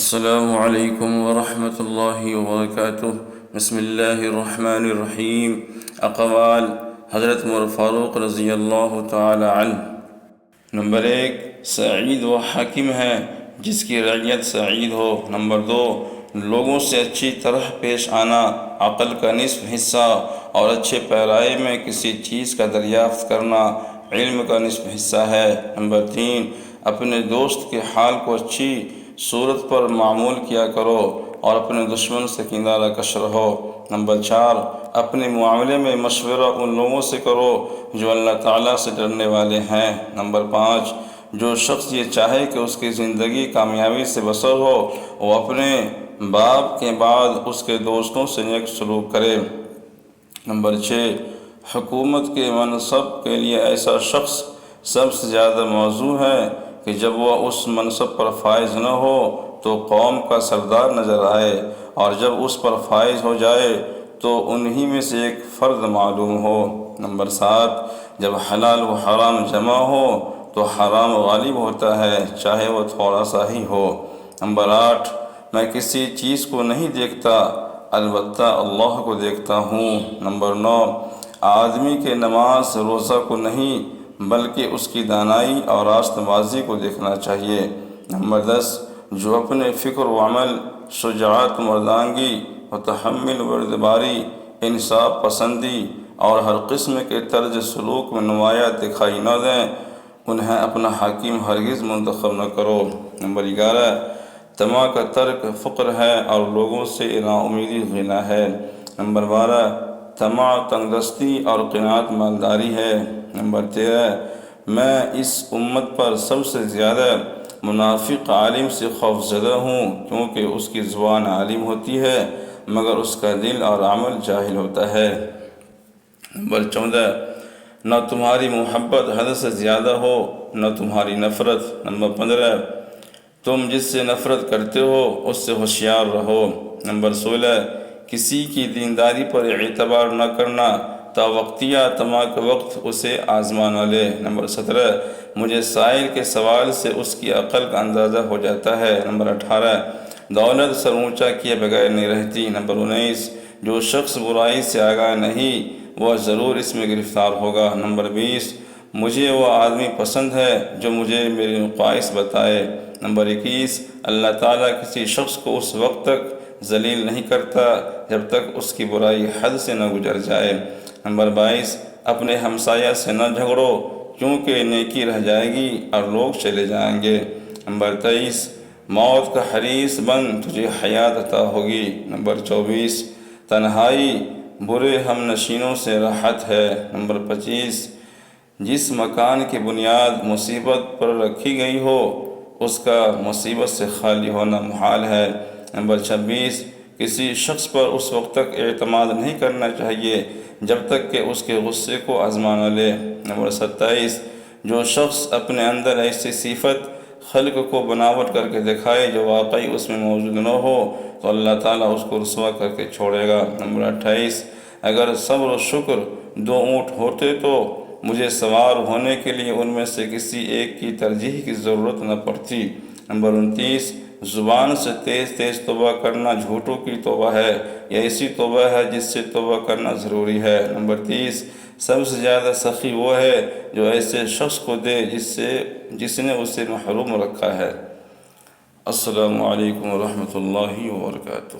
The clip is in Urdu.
السلام علیکم ورحمۃ اللہ وبرکاتہ۔ بسم اللہ الرحمن الرحیم۔ اقوال حضرت عمر فاروق رضی اللہ تعالی عنہ۔ نمبر 1، سعید وہ حاکم ہے جس کی رعیت سعید ہو۔ نمبر 2، لوگوں سے اچھی طرح پیش آنا عقل کا نصف حصہ اور اچھے پیرائے میں کسی چیز کا دریافت کرنا علم کا نصف حصہ ہے۔ نمبر 3، اپنے دوست کے حال کو اچھی صورت پر معمول کیا کرو اور اپنے دشمن سے کنارہ کش رہو۔ نمبر 4، اپنے معاملے میں مشورہ ان لوگوں سے کرو جو اللہ تعالیٰ سے ڈرنے والے ہیں۔ نمبر 5، جو شخص یہ چاہے کہ اس کی زندگی کامیابی سے بسر ہو وہ اپنے باپ کے بعد اس کے دوستوں سے نیک سلوک کرے۔ نمبر 6، حکومت کے منصب کے لیے ایسا شخص سب سے زیادہ موزوں ہے کہ جب وہ اس منصب پر فائز نہ ہو تو قوم کا سردار نظر آئے، اور جب اس پر فائز ہو جائے تو انہی میں سے ایک فرد معلوم ہو۔ نمبر 7، جب حلال و حرام جمع ہو تو حرام غالب ہوتا ہے چاہے وہ تھوڑا سا ہی ہو۔ نمبر 8، میں کسی چیز کو نہیں دیکھتا البتہ اللہ کو دیکھتا ہوں۔ نمبر 9، آدمی کے نماز روزہ کو نہیں بلکہ اس کی دانائی اور راست بازی کو دیکھنا چاہیے۔ نمبر 10، جو اپنے فکر و عمل، شجاعت، مردانگی و تحمل، بردباری، انصاف پسندی اور ہر قسم کے طرز سلوک میں نمایاں دکھائی نہ دیں انہیں اپنا حاکم ہرگز منتخب نہ کرو۔ نمبر 11، طمع کا ترک فقر ہے اور لوگوں سے نا امیدی غنا ہے۔ نمبر 12، طمع تنگ دستی اور قناعت مالداری ہے۔ نمبر 13، میں اس امت پر سب سے زیادہ منافق عالم سے خوف زدہ ہوں کیونکہ اس کی زبان عالم ہوتی ہے مگر اس کا دل اور عمل جاہل ہوتا ہے۔ نمبر 14، نہ تمہاری محبت حد سے زیادہ ہو نہ تمہاری نفرت۔ نمبر 15، تم جس سے نفرت کرتے ہو اس سے ہوشیار رہو۔ نمبر 16، کسی کی دینداری پر اعتبار نہ کرنا تا وقتیہ طمع کے وقت اسے آزما نہ لے۔ نمبر 17، مجھے سائل کے سوال سے اس کی عقل کا اندازہ ہو جاتا ہے۔ نمبر 18، دولت سر اونچا کیے بغیر نہیں رہتی۔ نمبر 19، جو شخص برائی سے آگاہ نہیں وہ ضرور اس میں گرفتار ہوگا۔ نمبر 20، مجھے وہ آدمی پسند ہے جو مجھے میری نقائص بتائے۔ نمبر 21، اللہ تعالیٰ کسی شخص کو اس وقت تک ذلیل نہیں کرتا جب تک اس کی برائی حد سے نہ گزر جائے۔ نمبر 22، اپنے ہمسایہ سے نہ جھگڑو کیونکہ نیکی رہ جائے گی اور لوگ چلے جائیں گے۔ نمبر 23، موت کا حریص بن تجھے حیات عطا ہوگی۔ نمبر 24، تنہائی برے ہم نشینوں سے راحت ہے۔ نمبر 25، جس مکان کی بنیاد مصیبت پر رکھی گئی ہو اس کا مصیبت سے خالی ہونا محال ہے۔ نمبر 26، کسی شخص پر اس وقت تک اعتماد نہیں کرنا چاہیے جب تک کہ اس کے غصے کو آزما نہ لے۔ نمبر 27، جو شخص اپنے اندر ایسی صفت خلق کو بناوٹ کر کے دکھائے جو واقعی اس میں موجود نہ ہو تو اللہ تعالیٰ اس کو رسوا کر کے چھوڑے گا۔ نمبر 28، اگر صبر و شکر 2 اونٹ ہوتے تو مجھے سوار ہونے کے لیے ان میں سے کسی ایک کی ترجیح کی ضرورت نہ پڑتی۔ نمبر 29، زبان سے تیز تیز توبہ کرنا جھوٹوں کی توبہ ہے، یہ ایسی توبہ ہے جس سے توبہ کرنا ضروری ہے۔ نمبر 30، سب سے زیادہ سخی وہ ہے جو ایسے شخص کو دے جس نے اسے محروم رکھا ہے۔ السلام علیکم ورحمۃ اللہ وبرکاتہ۔